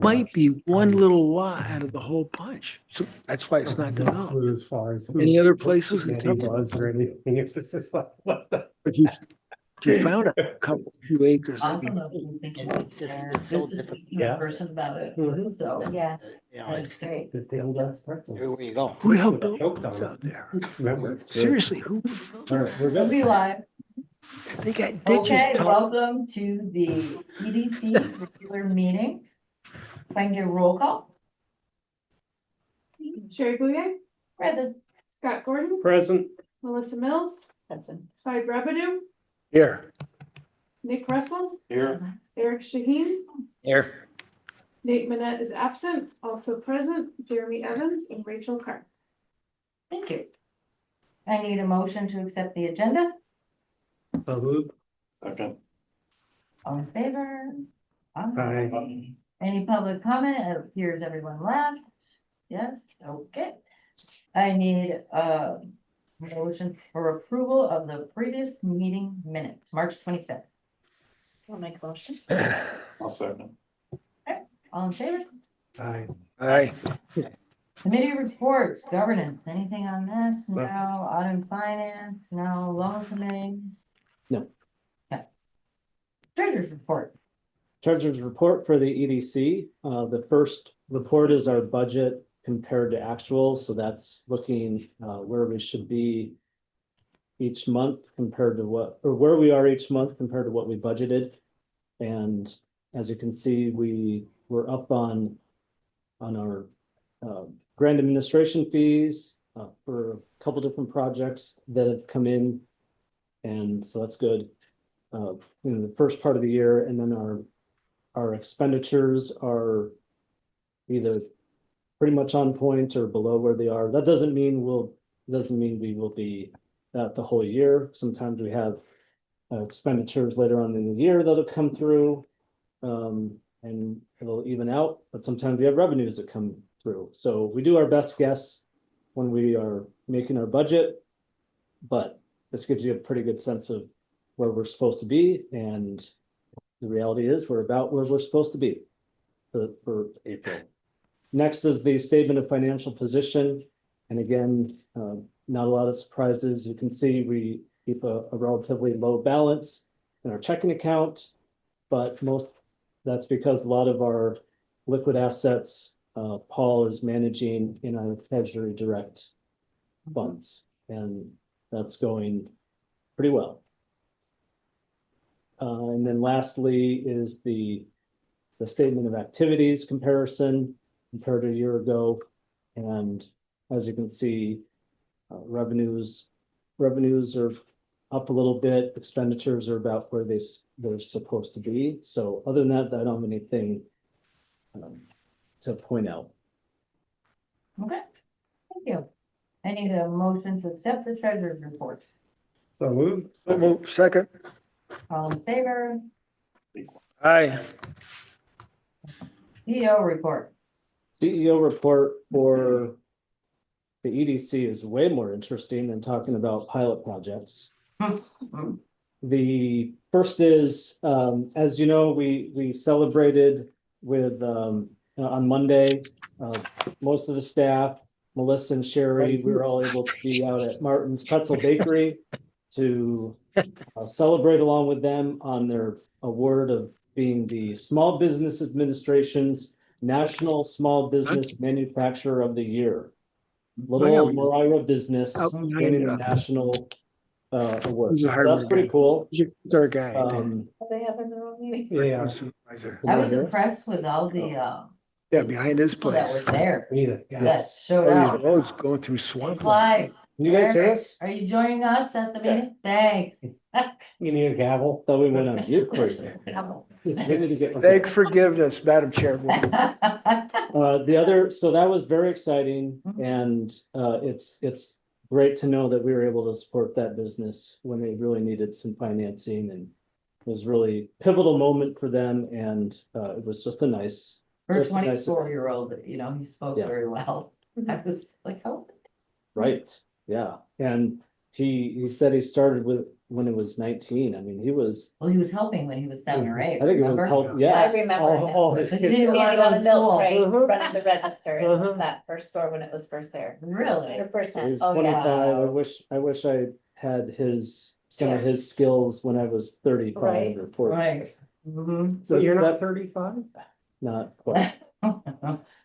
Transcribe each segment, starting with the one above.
might be one little lot out of the whole bunch. So that's why it's not developed. Clue as far as Any who other places? he was or anything. It was just like, what the? But you found a couple, few acres. I that'd be don't know if you think it's there. Just to speak to Yeah. a person about it, Mhm. so, Yeah. that's great. Good thing that's pretzels. Where you go? Who helped build Choked those on out there? Remember? Seriously, who? All right, we're We'll good. be live. They got ditches. Okay, Tom. welcome to the EDC regular meeting. If I can get a roll call, Sherry Bouye, present. Scott Gordon, Present. Melissa Mills, Present. Clyde Revenue, Here. Nick Russell, Here. Eric Shaheen, Here. Nate Manette is absent, also present, Jeremy Evans and Rachel Carr. Thank you. I need a motion to accept the agenda. So moved. Second. All in favor? Aye. Any public comment? It appears everyone left. Yes, okay. I need a motion for approval of the previous meeting minutes, March 25th. I'll make a motion. I'll second. All in favor? Aye. Aye. Committee reports, governance, anything on this? No, No. audit and finance, no, loan committee? No. Okay. Treasurer's report. Treasurer's report for the EDC. The first report is our budget compared to actual, so that's looking where we should be each month compared to where we are each month compared to what we budgeted. And as you can see, we're up on our grant administration fees for a couple different projects that have come in. And so that's good. In the first part of the year, and then our expenditures are either pretty much on point or below where they are. That doesn't mean we will be at the whole year. Sometimes we have expenditures later on in the year that'll come through and it'll even out, but sometimes we have revenues that come through. So we do our best guess when we are making our budget, but this gives you a pretty good sense of where we're supposed to be, and the reality is we're about where we're supposed to be for April. Next is the statement of financial position. And again, not a lot of surprises. You can see we keep a relatively low balance in our checking account, but that's because a lot of our liquid assets, Paul is managing in our Treasury Direct funds, and that's going pretty well. And then lastly is the statement of activities comparison compared to a year ago. And as you can see, revenues are up a little bit. Expenditures are about where they're supposed to be. So other than that, I don't have anything to point out. Okay, thank you. I need a motion to accept the treasurer's report. So moved. Second. All in favor? Aye. CEO report. CEO report for the EDC is way more interesting than talking about pilot projects. The first is, as you know, we celebrated with on Monday, most of the staff, Melissa and Sherry, we were all able to be out at Martin's Pretzel Bakery to celebrate along with them on their award of being the Small Business Administration's National Small Business Manufacturer of the Year. Little Moira business winning the national award. So that's pretty cool. It's our guy. They have their own meeting. Yeah. Supervisor. I was impressed with all the Yeah, behind his people place. that were there. Neither. That showed Oh, up. he's always going through swamp. Clyde, Can you guys hear us? are you joining us at the meeting? Thanks. You need a gavel. Thought we went on mute quickly. We need to get- Beg forgiveness, Madam Chairwoman. The other, so that was very exciting, and it's great to know that we were able to support that business when they really needed some financing, and it was really pivotal moment for them, and it was just a nice. For a just a nice- 24-year-old, he spoke Yeah. very well. I was like, oh. Right, yeah, and he said he started with when it was 19. I mean, he was, Well, he was helping when he was 7 or 8, I think it was remember? help, I yeah. remember him. All his So you kids. didn't need to go On to the milk school. crate, Mhm. running the register in Mhm. that first store when it was first there. Really? 100%. He's Oh, yeah. 25. Wow. I wish I had some of his skills when I was 35 Right. or 40. Right. Mhm. So You're that- not 35? Not quite.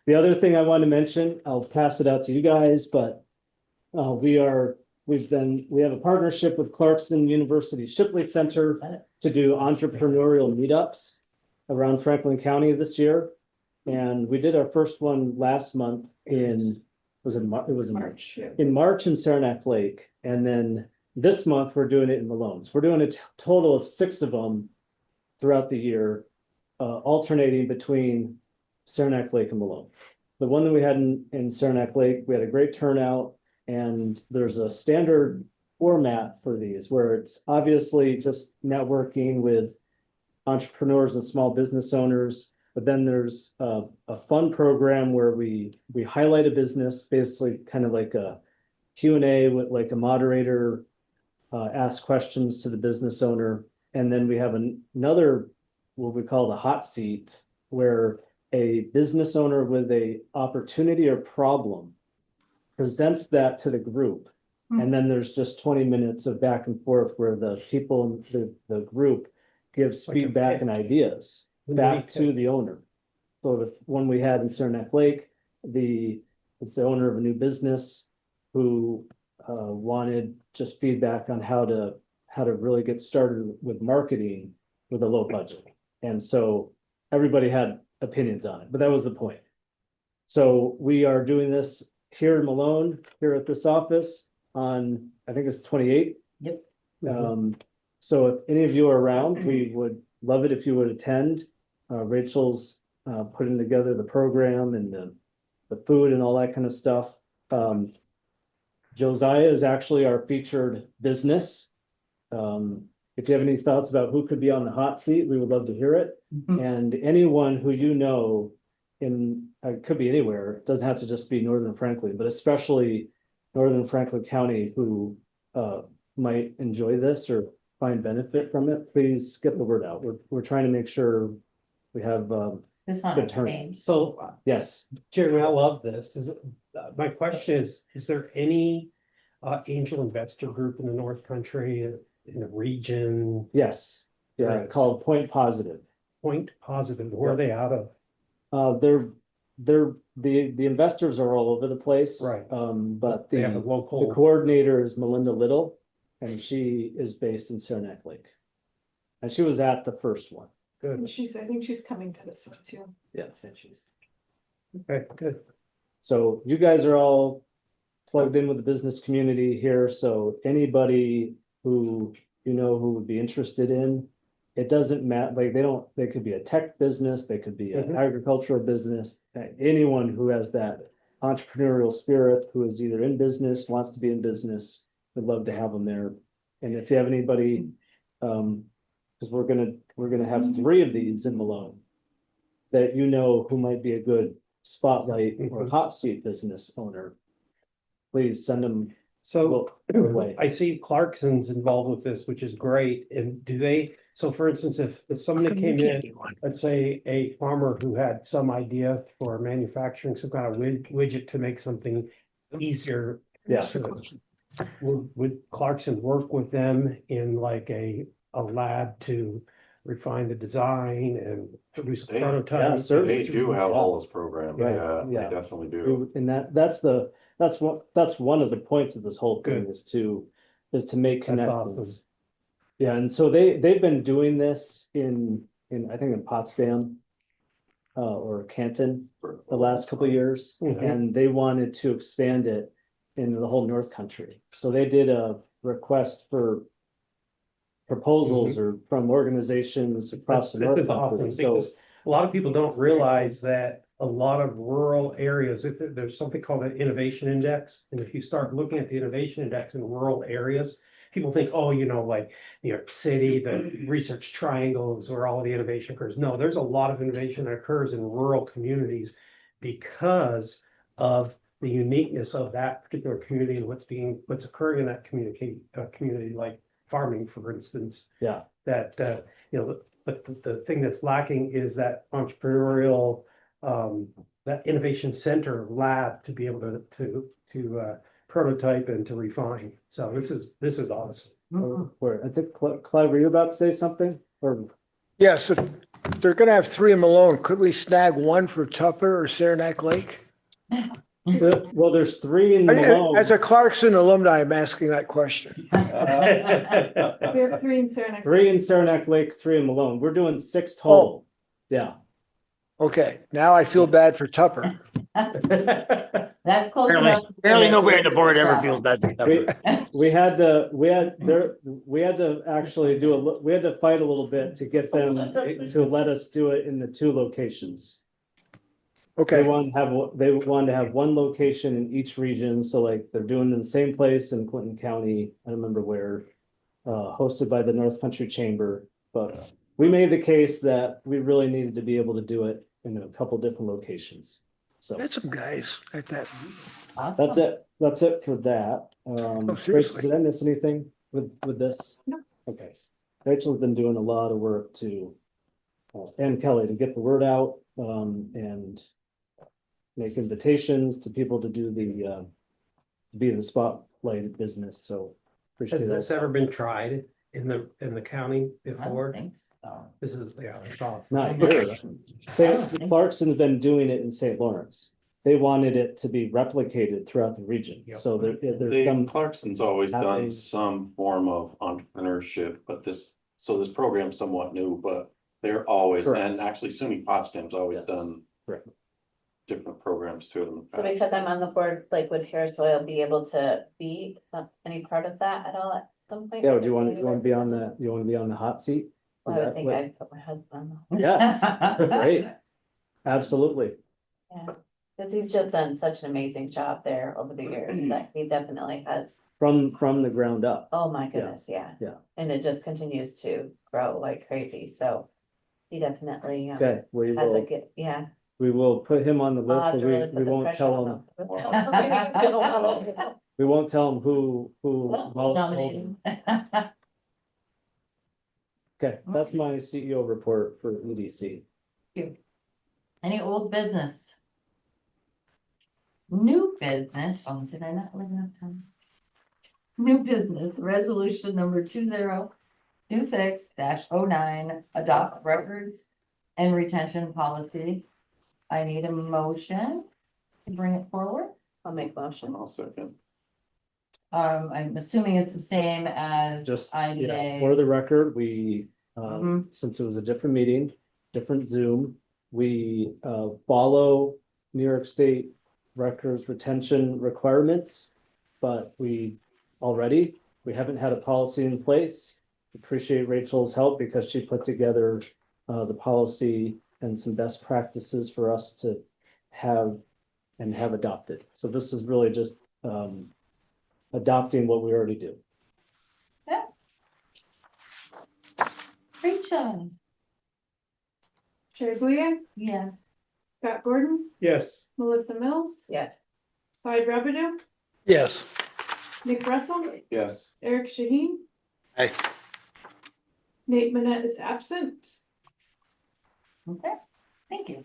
The other thing I want to mention, I'll pass it out to you guys, but we have a partnership with Clarkson University Shipley Center to do entrepreneurial meetups around Franklin County this year. And we did our first one last month it was in March. yeah. In March in Saranac Lake, and then this month we're doing it in Malone. So we're doing a total of 6 of them throughout the year, alternating between Saranac Lake and Malone. The one that we had in Saranac Lake, we had a great turnout, and there's a standard format for these where it's obviously just networking with entrepreneurs and small business owners. But then there's a fun program where we highlight a business, basically kind of like a Q&A with like a moderator, ask questions to the business owner. And then we have another, what we call the hot seat, where a business owner with a opportunity or problem presents that to the group. And then there's just 20 minutes of back and forth where the people in the group gives Like a feedback pitch. and ideas back to the owner. So the one we had in Saranac Lake, it's the owner of a new business who wanted just feedback on how to really get started with marketing with a low budget. And so everybody had opinions on it, but that was the point. So we are doing this here in Malone, here at this office on, I think it's 28. Yep. So if any of you are around, we would love it if you would attend. Rachel's putting together the program and the food and all that kind of stuff. Josiah is actually our featured business. If you have any thoughts about who could be on the hot seat, we would love to hear it. And anyone who you know it could be anywhere, it doesn't have to just be Northern Franklin, but especially Northern Franklin County who might enjoy this or find benefit from it, please get the word out. We're trying to make sure we have, This one Good turn. changed. So, yes, Jeremy, I love this. My question is there any angel investor group in the North Country, in the region, yes, yeah, Right. called Point Positive. Point Positive, where are they out of? The investors are all over the place. Right. But They have a the local, coordinator is Melinda Little, and she is based in Saranac Lake. And she was at the first one. And good, I think she's coming to this one too. Yeah. okay, good. So you guys are all plugged in with the business community here, so anybody who who would be interested in, it doesn't matter, like they could be a tech business, they could be an Mhm. agricultural business, anyone who has that entrepreneurial spirit, who is either in business, wants to be in business, would love to have them there. And if you have anybody, because we're gonna have 3 of these in Malone that who might be a good spotlight or Mhm. hot seat business owner, please send them. So Way. I see Clarkson's involved with this, which is great. And so for instance, if somebody came in, let's say a farmer who had some idea for manufacturing some kind of widget to make something easier. Yeah. Would Clarkson work with them in like a lab to refine the design and produce a They- prototype? Yeah, certainly. They do have all those programs, Right, yeah, yeah. they definitely do. And that's one of the points of this whole thing Good. is to make That's connections. awesome. Yeah, and so they've been doing this in I think in Potsdam or Canton For the last couple of years, Mhm. and they wanted to expand it into the whole North Country. So they did a request for proposals or from organizations across the That North is awesome, Country. So because a lot of people don't realize that a lot of rural areas, if there's something called an innovation index, and if you start looking at the innovation index in rural areas, people think, oh, like New York City, the research triangles where all the innovation occurs. No, there's a lot of innovation that occurs in rural communities because of the uniqueness of that particular community and what's occurring in that community, like farming, for instance. Yeah. That, you know, the thing that's lacking is that entrepreneurial, that innovation center lab to be able to prototype and to refine. So this is awesome. Where, I think, Clive, were you about to say something? Or, Yes, if they're gonna have three in Malone, could we snag one for Tupper or Saranac Lake? well, there's three in Malone. As a Clarkson alumni, I'm asking that question. We have 3 in Saranac. 3 in Saranac Lake, 3 in Malone. We're doing 6 total. Yeah. Okay, now I feel bad for Tupper. That's close Apparently, enough. apparently nobody on the board ever feels bad for Tupper. We had to actually we had to fight a little bit to get them to let us do it in the 2 locations. They Okay, wanted to have 1 location in each region, so like they're doing it in the same place in Clinton County, I don't remember where. Hosted by the North Country Chamber, but we made the case that we really needed to be able to do it in a couple different locations. So that's some guys at that. that's it for that. Rachel, seriously. did I miss anything with this? No. Okay, Rachel's been doing a lot of work and Kelly, to get the word out, and make invitations to people to do to be in the spotlight business, so. Appreciate Has this that. ever been tried in the county I don't before? think so. This is, yeah, it's awesome. Not here. Clarkson's been doing it in St. Lawrence. They wanted it to be replicated throughout the region, Yep. so there's some. Clarkson's always happening. done some form of entrepreneurship, but this program's somewhat new, but they're always, Correct. and actually SUNY Potsdam's always Yes. done Correct. different programs too. in the So past. because I'm on the board, like, would Hair Soil be able to be any part of that at all at some point? Yeah, do you want to be on the hot seat? Is Well, I would that think what- I'd put my husband on. Yes, great. Absolutely. Yeah, because he's just done such an amazing job there over the Mm-hmm. years that he definitely has, From the ground up. oh my goodness, yeah. Yeah. And it just continues to grow like crazy, so he definitely Okay, we has a will, good, yeah. we will put him on the I'll list, have but to really put we the won't pressure tell on him, him. we won't tell him who told Nominating. him. Okay, that's my CEO report for EDC. Any old business? New business, oh, did I not leave enough time? New business, resolution number 2026-09, adopt records and retention policy. I need a motion to bring it forward. I'll make motion. And I'll second. I'm assuming it's the same as Just, yeah, IDA. for the record, we, Mhm. since it was a different meeting, different Zoom, we, follow New York State records retention requirements. But we haven't had a policy in place. Appreciate Rachel's help because she put together, the policy and some best practices for us to have adopted. So this is really just, adopting what we already do. Rachel, Sherry Bouye, yes. Scott Gordon, Yes. Melissa Mills, Yes, Clyde Rabideau, Yes. Nick Russell, Yes. Eric Shaheen. Aye. Nate Manette is absent. Okay, thank you.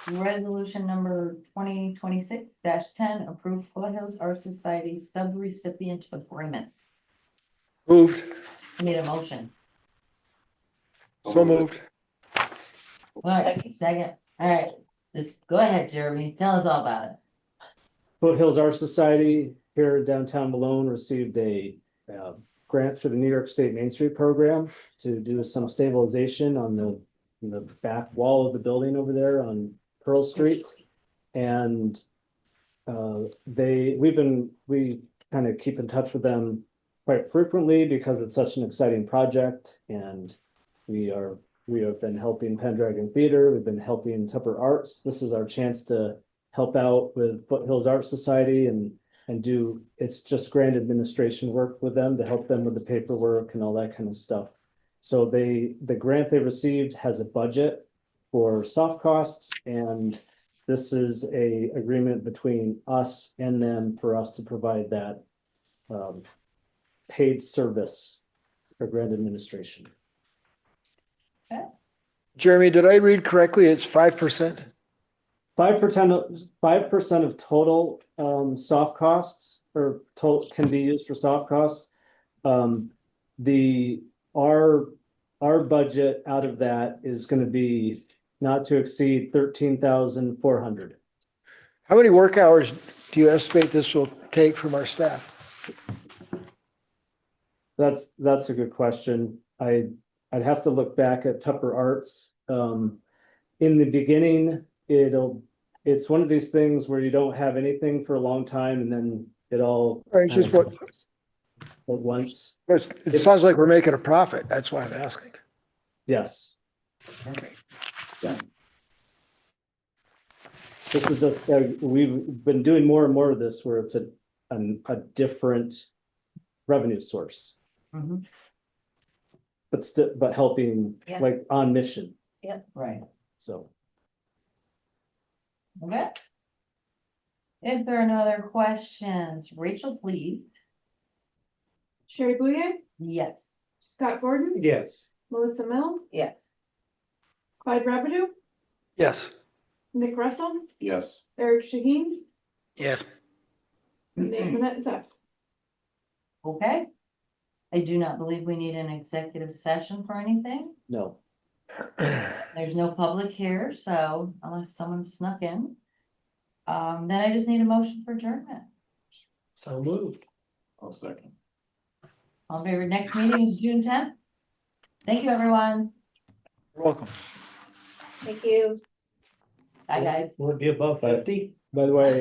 Resolution number 2026-10, approved Foothills Art Society sub-recipient agreement. Moved, I need a motion. so moved. All right, second, all right, just go ahead, Jeremy, tell us all about it. Foothills Art Society here in downtown Malone received a grant through the New York State Main Street program to do some stabilization on the back wall of the building over there on Pearl Street. And we kind of keep in touch with them quite frequently because it's such an exciting project. And we have been helping Pendragon Theater, we've been helping Tupper Arts. This is our chance to help out with Foothills Art Society and do, it's just grant administration work with them to help them with the paperwork and all that kind of stuff. So the grant they received has a budget for soft costs, and this is a agreement between us and them for us to provide that paid service for grant administration. Jeremy, did I read correctly? It's 5%? 5% of total soft costs or total can be used for soft costs. The our budget out of that is gonna be not to exceed 13,400. How many work hours do you estimate this will take from our staff? That's a good question. I'd have to look back at Tupper Arts. In the beginning, it's one of these things where you don't have anything for a long time and then it all. Right, it's just what- At once, It sounds like we're making a profit. That's why I'm asking. yes. Okay. This is we've been doing more and more of this where it's a different revenue source, Mhm. but helping Yeah. like on mission, Right, so. okay. If there are no other questions, Rachel, please. Sherry Bouye, Yes. Scott Gordon, Yes. Melissa Mills, Yes. Clyde Rabideau, Yes. Nick Russell, Yes. Eric Shaheen, Yes. Nate Minette is absent. Okay. I do not believe we need an executive session for anything. No, There's no public here, so unless someone snuck in. Then I just need a motion for adjournment. So moved. I'll second. All in favor, next meeting is June 10th. Thank you, everyone. You're welcome. Thank you. Bye, guys. Will it be above 50? by the way,